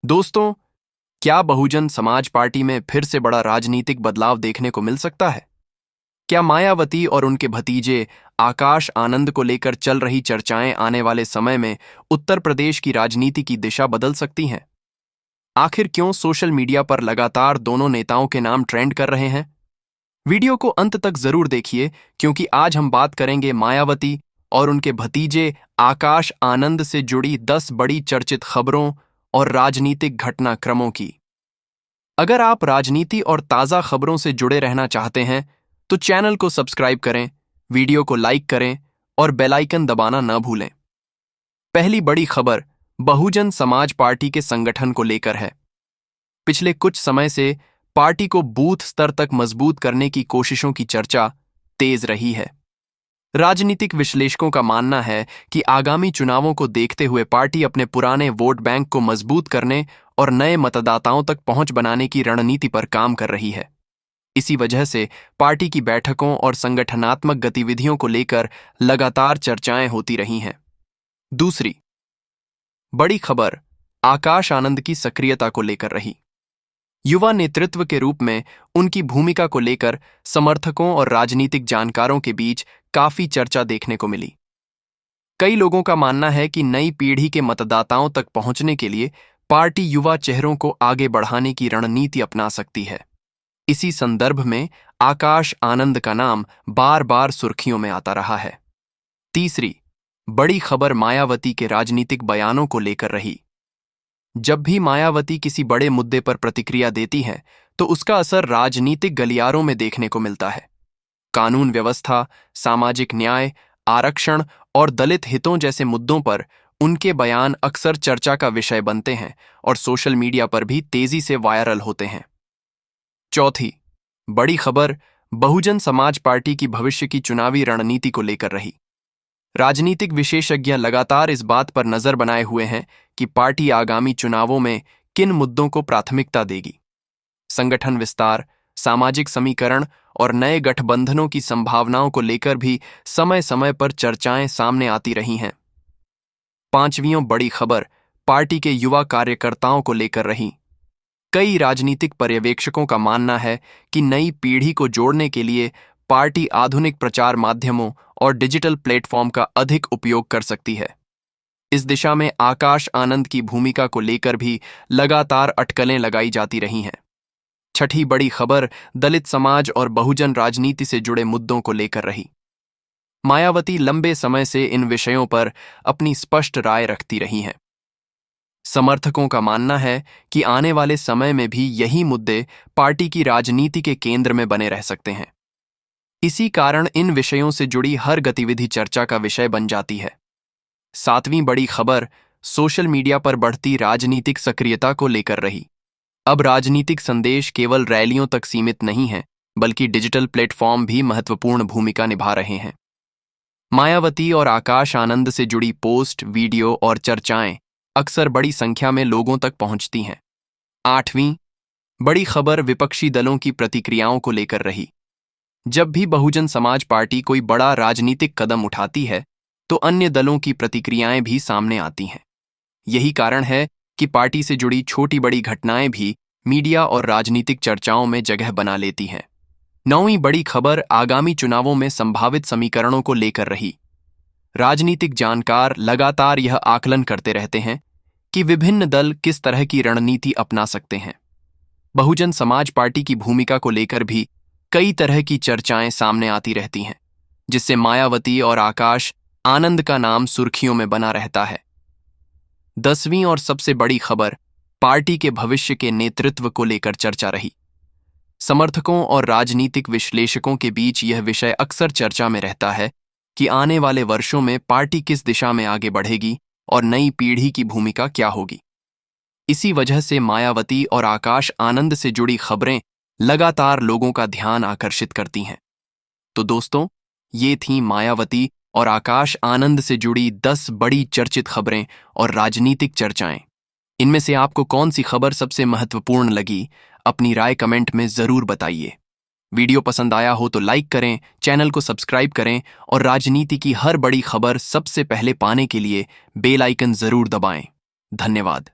दोस्तों, क्या बहुजन समाज पार्टी में फिर से बड़ा राजनीतिक बदलाव देखने को मिल सकता है? क्या मायावती और उनके भतीजे आकाश आनंद को लेकर चल रही चर्चाएं आने वाले समय में उत्तर प्रदेश की राजनीति की दिशा बदल सकती हैं? आखिर क्यों सोशल मीडिया पर लगातार दोनों नेताओं के नाम ट्रेंड कर रहे हैं? वीडियो को अंत तक जरूर देखिए, क्योंकि आज हम बात करेंगे मायावती और उनके भतीजे आकाश आनंद से जुड़ी 10 बड़ी चर्चित खबरों और राजनीतिक घटनाक्रमों की। अगर आप राजनीति और ताज़ा खबरों से जुड़े रहना चाहते हैं तो चैनल को सब्सक्राइब करें, वीडियो को लाइक करें और बेल आइकन दबाना न भूलें। पहली बड़ी खबर बहुजन समाज पार्टी के संगठन को लेकर है। पिछले कुछ समय से पार्टी को बूथ स्तर तक मजबूत करने की कोशिशों की चर्चा तेज रही है। राजनीतिक विश्लेषकों का मानना है कि आगामी चुनावों को देखते हुए पार्टी अपने पुराने वोट बैंक को मजबूत करने और नए मतदाताओं तक पहुंच बनाने की रणनीति पर काम कर रही है। इसी वजह से पार्टी की बैठकों और संगठनात्मक गतिविधियों को लेकर लगातार चर्चाएं होती रही हैं। दूसरी बड़ी खबर आकाश आनंद की सक्रियता को लेकर रही। युवा नेतृत्व के रूप में उनकी भूमिका को लेकर समर्थकों और राजनीतिक जानकारों के बीच काफी चर्चा देखने को मिली। कई लोगों का मानना है कि नई पीढ़ी के मतदाताओं तक पहुंचने के लिए पार्टी युवा चेहरों को आगे बढ़ाने की रणनीति अपना सकती है। इसी संदर्भ में आकाश आनंद का नाम बार बार सुर्खियों में आता रहा है। तीसरी बड़ी खबर मायावती के राजनीतिक बयानों को लेकर रही। जब भी मायावती किसी बड़े मुद्दे पर प्रतिक्रिया देती हैं, तो उसका असर राजनीतिक गलियारों में देखने को मिलता है। कानून व्यवस्था, सामाजिक न्याय, आरक्षण और दलित हितों जैसे मुद्दों पर उनके बयान अक्सर चर्चा का विषय बनते हैं और सोशल मीडिया पर भी तेजी से वायरल होते हैं। चौथी बड़ी खबर बहुजन समाज पार्टी की भविष्य की चुनावी रणनीति को लेकर रही। राजनीतिक विशेषज्ञ लगातार इस बात पर नजर बनाए हुए हैं कि पार्टी आगामी चुनावों में किन मुद्दों को प्राथमिकता देगी। संगठन विस्तार, सामाजिक समीकरण और नए गठबंधनों की संभावनाओं को लेकर भी समय समय पर चर्चाएं सामने आती रही हैं। पांचवीं बड़ी खबर पार्टी के युवा कार्यकर्ताओं को लेकर रही। कई राजनीतिक पर्यवेक्षकों का मानना है कि नई पीढ़ी को जोड़ने के लिए पार्टी आधुनिक प्रचार माध्यमों और डिजिटल प्लेटफॉर्म का अधिक उपयोग कर सकती है। इस दिशा में आकाश आनंद की भूमिका को लेकर भी लगातार अटकलें लगाई जाती रही हैं। छठी बड़ी खबर दलित समाज और बहुजन राजनीति से जुड़े मुद्दों को लेकर रही। मायावती लंबे समय से इन विषयों पर अपनी स्पष्ट राय रखती रही हैं। समर्थकों का मानना है कि आने वाले समय में भी यही मुद्दे पार्टी की राजनीति के केंद्र में बने रह सकते हैं। इसी कारण इन विषयों से जुड़ी हर गतिविधि चर्चा का विषय बन जाती है। सातवीं बड़ी खबर सोशल मीडिया पर बढ़ती राजनीतिक सक्रियता को लेकर रही। अब राजनीतिक संदेश केवल रैलियों तक सीमित नहीं है, बल्कि डिजिटल प्लेटफॉर्म भी महत्वपूर्ण भूमिका निभा रहे हैं। मायावती और आकाश आनंद से जुड़ी पोस्ट, वीडियो और चर्चाएं अक्सर बड़ी संख्या में लोगों तक पहुंचती हैं। आठवीं बड़ी खबर विपक्षी दलों की प्रतिक्रियाओं को लेकर रही। जब भी बहुजन समाज पार्टी कोई बड़ा राजनीतिक कदम उठाती है, तो अन्य दलों की प्रतिक्रियाएं भी सामने आती हैं। यही कारण है कि पार्टी से जुड़ी छोटी बड़ी घटनाएं भी मीडिया और राजनीतिक चर्चाओं में जगह बना लेती हैं। नौवीं बड़ी खबर आगामी चुनावों में संभावित समीकरणों को लेकर रही। राजनीतिक जानकार लगातार यह आकलन करते रहते हैं कि विभिन्न दल किस तरह की रणनीति अपना सकते हैं। बहुजन समाज पार्टी की भूमिका को लेकर भी कई तरह की चर्चाएं सामने आती रहती हैं, जिससे मायावती और आकाश आनंद का नाम सुर्खियों में बना रहता है। 10वीं और सबसे बड़ी खबर पार्टी के भविष्य के नेतृत्व को लेकर चर्चा रही। समर्थकों और राजनीतिक विश्लेषकों के बीच यह विषय अक्सर चर्चा में रहता है कि आने वाले वर्षों में पार्टी किस दिशा में आगे बढ़ेगी और नई पीढ़ी की भूमिका क्या होगी। इसी वजह से मायावती और आकाश आनंद से जुड़ी खबरें लगातार लोगों का ध्यान आकर्षित करती हैं। तो दोस्तों, ये थीं मायावती और आकाश आनंद से जुड़ी 10 बड़ी चर्चित खबरें और राजनीतिक चर्चाएं। इनमें से आपको कौन सी खबर सबसे महत्वपूर्ण लगी? अपनी राय कमेंट में जरूर बताइए। वीडियो पसंद आया हो तो लाइक करें, चैनल को सब्सक्राइब करें और राजनीति की हर बड़ी खबर सबसे पहले पाने के लिए बेल आइकन जरूर दबाएं। धन्यवाद।